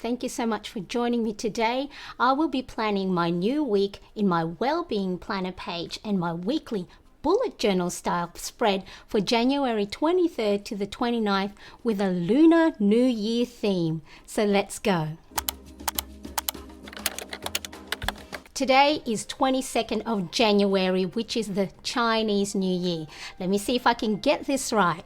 Thank you so much for joining me today. I will be planning my new week in my Wellbeing Planner page and my weekly bullet journal style spread for January 23rd to the 29th with a Lunar New Year theme. So let's go. Today is 22nd of January, which is the Chinese New Year. Let me see if I can get this right.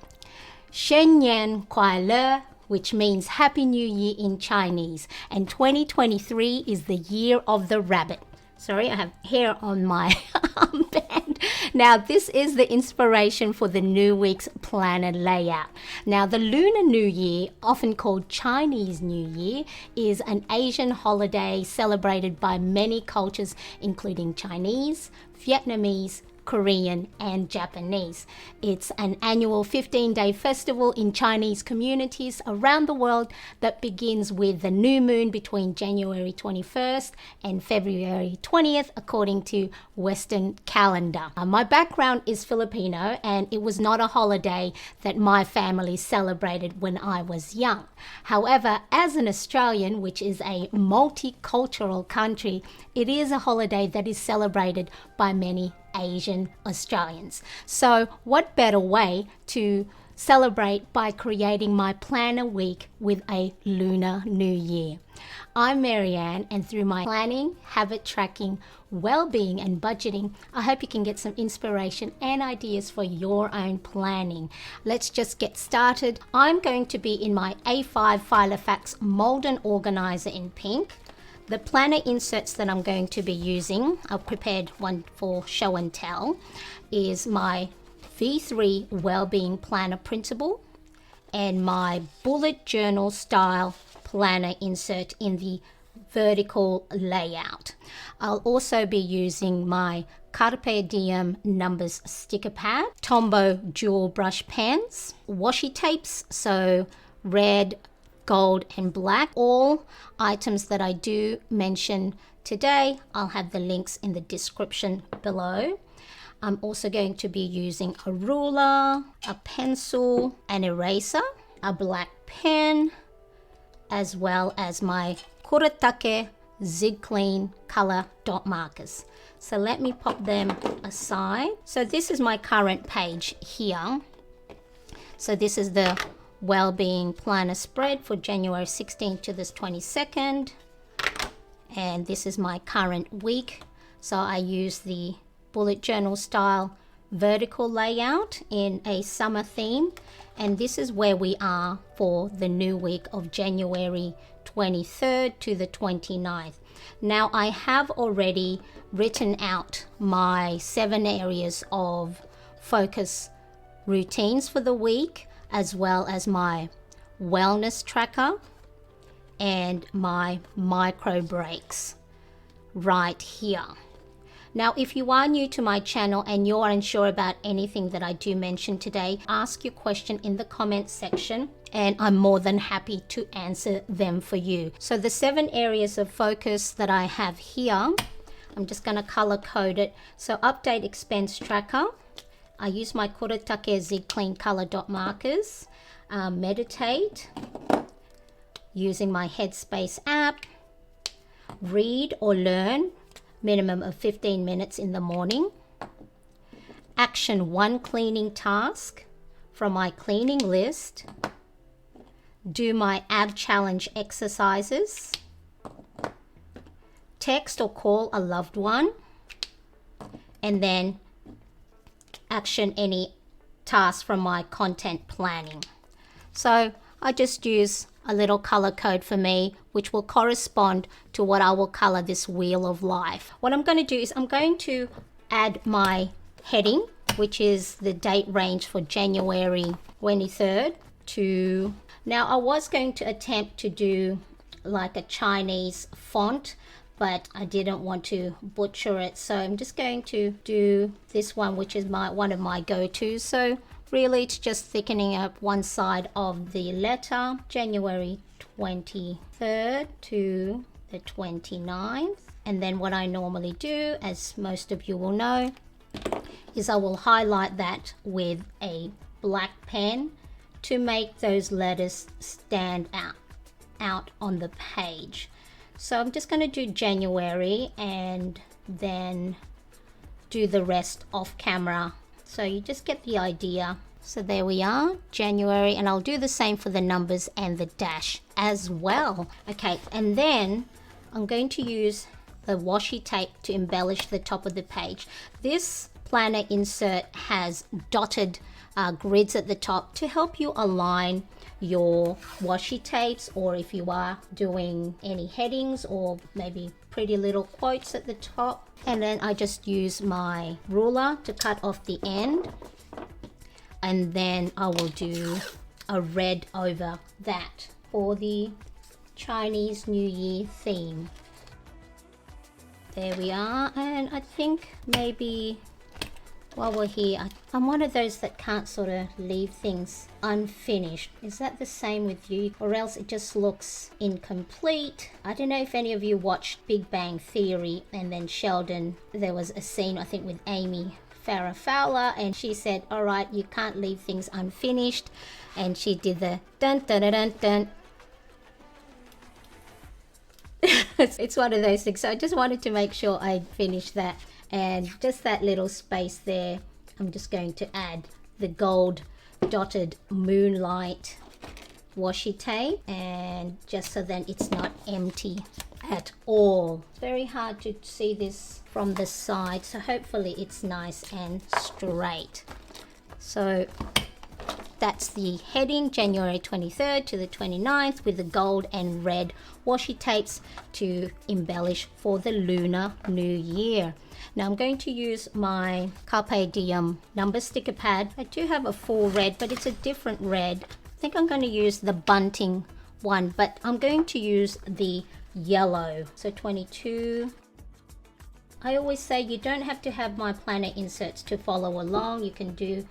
新年快乐, which means Happy New Year in Chinese. And 2023 is the year of the rabbit. Sorry, I have hair on my armband. Now, this is the inspiration for the new week's planner layout. Now, the Lunar New Year, often called Chinese New Year, is an Asian holiday celebrated by many cultures, including Chinese, Vietnamese, Korean, and Japanese. It's an annual 15-day festival in Chinese communities around the world that begins with the new moon between January 21st and February 20th, according to Western calendar. My background is Filipino, and it was not a holiday that my family celebrated when I was young. However, as an Australian, which is a multicultural country, it is a holiday that is celebrated by many Asian Australians. So what better way to celebrate by creating my planner week with a Lunar New Year. I'm Marianne, and through my planning, habit tracking, well-being and budgeting, I hope you can get some inspiration and ideas for your own planning. Let's just get started. I'm going to be in my A5 FILOFAX MALDEN organizer in pink. The planner inserts that I'm going to be using, I've prepared one for show and tell, is my V3 Wellbeing Planner printable and my bullet journal style planner insert in the vertical layout. I'll also be using my CARPE DIEM numbers sticker pad, TOMBOW dual brush pens, washi tapes, so red, gold and black. All items that I do mention today, I'll have the links in the description below. I'm also going to be using a ruler, a pencil, an eraser, a black pen, as well as my KURETAKE Zig Clean color dot markers. So let me pop them aside. So this is my current page here. So this is the Wellbeing Planner spread for January 16th to this 22nd, and this is my current week. So I use the bullet journal style vertical layout in a summer theme, and this is where we are for the new week of January 23rd to the 29th. Now, I have already written out my 7 areas of focus routines for the week, as well as my wellness tracker and my micro breaks right here. Now, if you are new to my channel and you're unsure about anything that I do mention today, ask your question in the comments section and I'm more than happy to answer them for you. So the 7 areas of focus that I have here, I'm just going to color code it. So update expense tracker. I use my KURETAKE Zig Clean color dot markers, meditate, using my Headspace app, read or learn, minimum of 15 minutes in the morning, action 1 cleaning task from my cleaning list, do my ab challenge exercises, text or call a loved one, and then action any task from my content planning. So I just use a little color code for me, which will correspond to what I will color this wheel of life. What I'm going to do is I'm going to add my heading, which is the date range for January 23rd to... Now, I was going to attempt to do like a Chinese font, but I didn't want to butcher it, so I'm just going to do this one, which is one of my go-tos. So really it's just thickening up one side of the letter, January 23rd to the 29th. And then what I normally do, as most of you will know, is I will highlight that with a black pen to make those letters stand out. out on the page. So I'm just going to do January and then do the rest off camera. So you just get the idea. So there we are, January, and I'll do the same for the numbers and the dash as well. Okay, and then I'm going to use the washi tape to embellish the top of the page. This planner insert has dotted grids at the top to help you align your washi tapes, or if you are doing any headings or maybe pretty little quotes at the top. And then I just use my ruler to cut off the end, and then I will do a red over that for the Chinese New Year theme. There we are. And I think maybe while we're here, I'm one of those that can't sort of leave things unfinished. Is that the same with you? Or else it just looks incomplete. I don't know if any of you watched Big Bang Theory, and then Sheldon, there was a scene I think with Amy Farrah Fowler, and she said, all right, you can't leave things unfinished, and she did the dun dun dun dun dun. It's one of those things. So I just wanted to make sure I finished that. And just that little space there, I'm just going to add the gold dotted moonlight washi tape, and just so then it's not empty at all. It's very hard to see this from the side, so hopefully it's nice and straight. So that's the heading, January 23rd to the 29th, with the gold and red washi tapes to embellish for the Lunar New Year. Now I'm going to use my Carpe Diem number sticker pad. I do have a full red, but it's a different red. I think I'm going to use the bunting one, but I'm going to use the yellow. So 22. I always say you don't have to have my planner inserts to follow along. You can do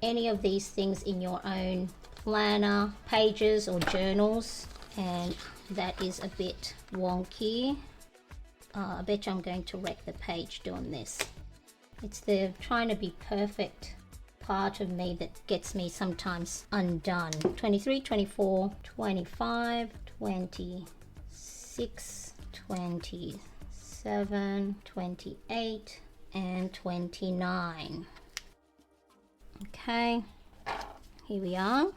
any of these things in your own planner pages or journals, and that is a bit wonky. I bet you I'm going to wreck the page doing this. It's the trying to be perfect part of me that gets me sometimes undone. 23, 24, 25, 26, 27, 28, and 29. Okay, here we are.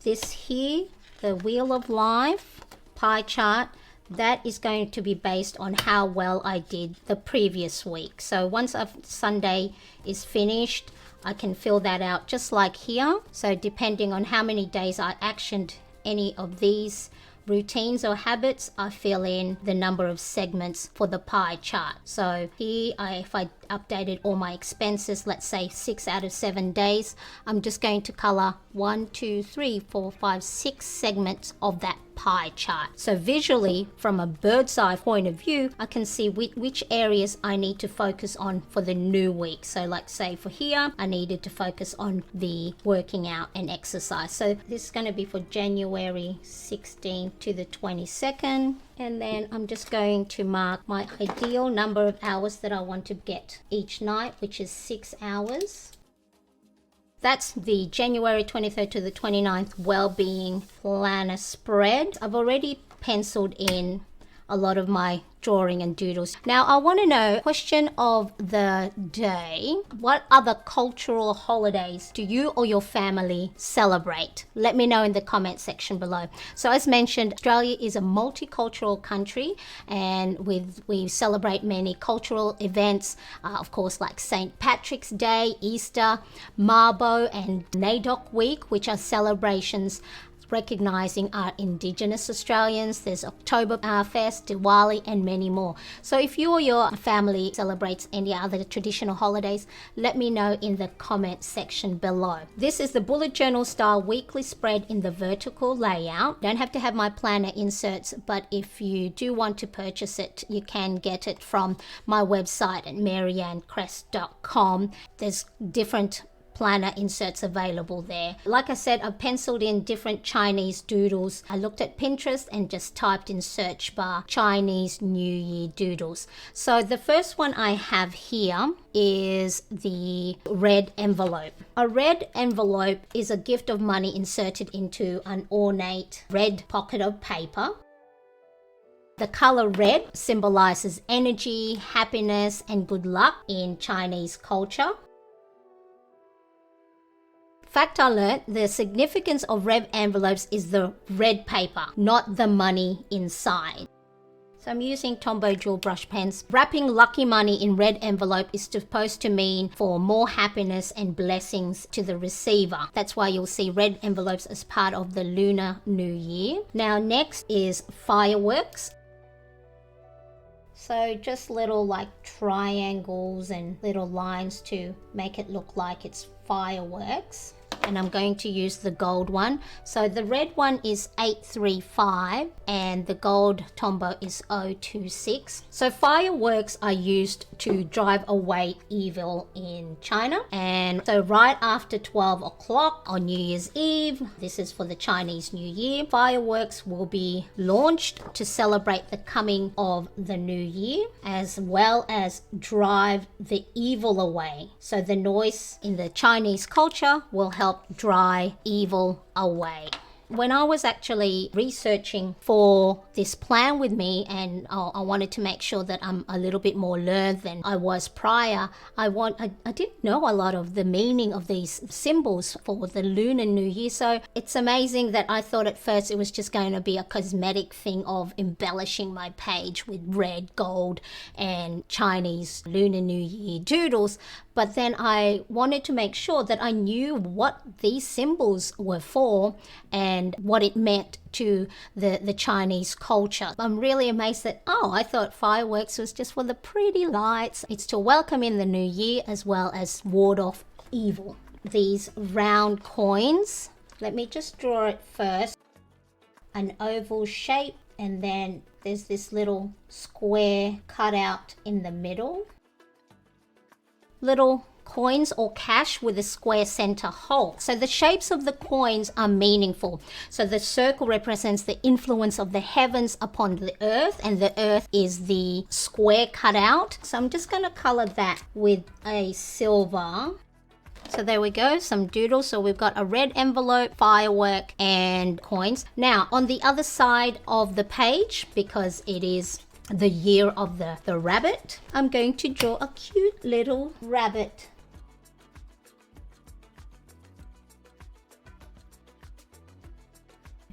This here, the Wheel of Life pie chart, that is going to be based on how well I did the previous week. So once Sunday is finished, I can fill that out just like here. So depending on how many days I actioned any of these routines or habits, I fill in the number of segments for the pie chart. So here, if I updated all my expenses, let's say 6 out of 7 days, I'm just going to color 1, 2, 3, 4, 5, 6 segments of that pie chart. So visually, from a bird's eye point of view, I can see which areas I need to focus on for the new week. So like say for here, I needed to focus on the working out and exercise. So this is going to be for January 16th to the 22nd. And then I'm just going to mark my ideal number of hours that I want to get each night, which is 6 hours. That's the January 23rd to the 29th Wellbeing Planner spread. I've already penciled in a lot of my drawing and doodles. Now I want to know, question of the day, what other cultural holidays do you or your family celebrate? Let me know in the comment section below. So as mentioned, Australia is a multicultural country, and we celebrate many cultural events, of course, like St. Patrick's Day, Easter, Mabo and NAIDOC Week, which are celebrations recognizing our Indigenous Australians. There's October Fest, Diwali, and many more. So if you or your family celebrates any other traditional holidays, let me know in the comment section below. This is the bullet journal style weekly spread in the vertical layout. Don't have to have my planner inserts, but if you do want to purchase it, you can get it from my website at marianecresp.com. There's different planner inserts available there. Like I said, I've penciled in different Chinese doodles. I looked at Pinterest and just typed in search bar Chinese New Year doodles. So the first one I have here is the red envelope. A red envelope is a gift of money inserted into an ornate red pocket of paper. The color red symbolizes energy, happiness, and good luck in Chinese culture. Fact I learned, the significance of red envelopes is the red paper, not the money inside. So I'm using Tombow jewel brush pens. Wrapping lucky money in red envelope is supposed to mean for more happiness and blessings to the receiver. That's why you'll see red envelopes as part of the Lunar New Year. Now next is fireworks. So just little like triangles and little lines to make it look like it's fireworks. And I'm going to use the gold one. So the red one is 835 and the gold Tombow is 026. So fireworks are used to drive away evil in China. And so right after 12 o'clock on New Year's Eve, this is for the Chinese New Year, fireworks will be launched to celebrate the coming of the new year, as well as drive the evil away. So the noise in the Chinese culture will help drive evil away. When I was actually researching for this plan with me, and I wanted to make sure that I'm a little bit more learned than I was prior, I didn't know a lot of the meaning of these symbols for the Lunar New Year. So it's amazing that I thought at first it was just going to be a cosmetic thing of embellishing my page with red, gold, and Chinese Lunar New Year doodles. But then I wanted to make sure that I knew what these symbols were for and what it meant to the Chinese culture. I'm really amazed that, I thought fireworks was just for the pretty lights. It's to welcome in the new year as well as ward off evil. These round coins, let me just draw it first. An oval shape, and then there's this little square cut out in the middle. Little coins or cash with a square center hole. So the shapes of the coins are meaningful. So the circle represents the influence of the heavens upon the earth, and the earth is the square cut out. So I'm just going to color that with a silver. So there we go, some doodles. So we've got a red envelope, firework, and coins. Now on the other side of the page, because it is the year of the rabbit, I'm going to draw a cute little rabbit.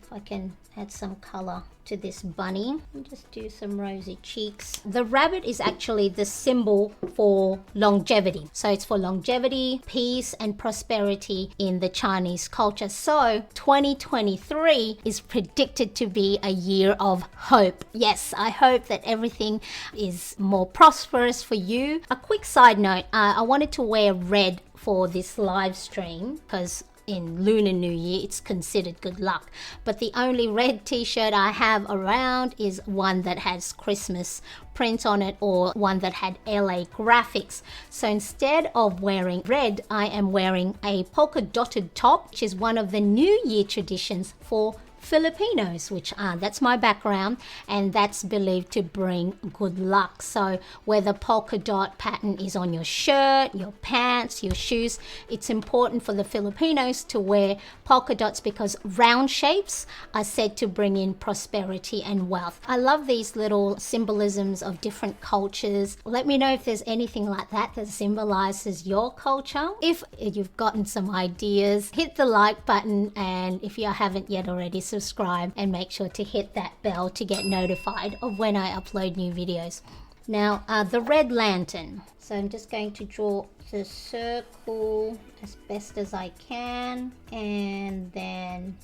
If I can add some color to this bunny and just do some rosy cheeks. The rabbit is actually the symbol for longevity. So it's for longevity, peace, and prosperity in the Chinese culture. So 2023 is predicted to be a year of hope. Yes, I hope that everything is more prosperous for you. A quick side note, I wanted to wear red for this live stream because in Lunar New Year it's considered good luck, but the only red t-shirt I have around is one that has Christmas print on it or one that had LA graphics. So instead of wearing red, I am wearing a polka dotted top, which is one of the New Year traditions for Filipinos, which that's my background, and that's believed to bring good luck. So where the polka dot pattern is on your shirt, your pants, your shoes, it's important for the Filipinos to wear polka dots because round shapes are said to bring in prosperity and wealth. I love these little symbolisms of different cultures. Let me know if there's anything like that that symbolizes your culture. If you've gotten some ideas, hit the like button, and if you haven't yet already, subscribe and make sure to hit that bell to get notified of when I upload new videos. Now the red lantern. So I'm just going to draw the circle as best as I can, and then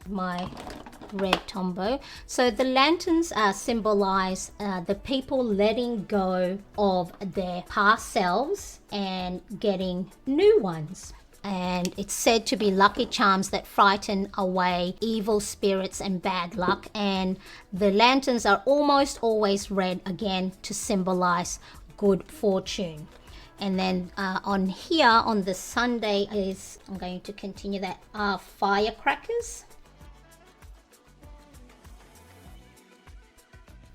my red Tombow. So the lanterns symbolize the people letting go of their past selves and getting new ones. And it's said to be lucky charms that frighten away evil spirits and bad luck. And the lanterns are almost always red, again, to symbolize good fortune. And then on here on the Sunday is, I'm going to continue that, firecrackers.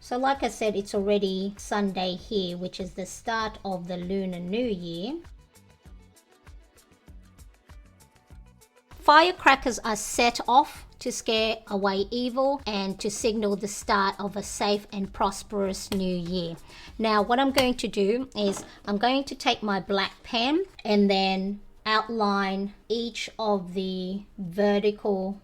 So like I said, it's already Sunday here, which is the start of the Lunar New Year. Firecrackers are set off to scare away evil and to signal the start of a safe and prosperous new year. Now what I'm going to do is I'm going to take my black pen and then outline each of the vertical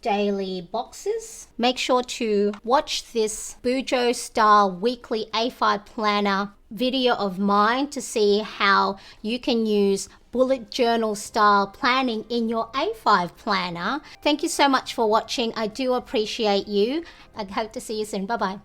daily boxes. Make sure to watch this Bujo style weekly A5 planner video of mine to see how you can use bullet journal style planning in your A5 planner. Thank you so much for watching. I do appreciate you. I hope to see you soon. Bye bye.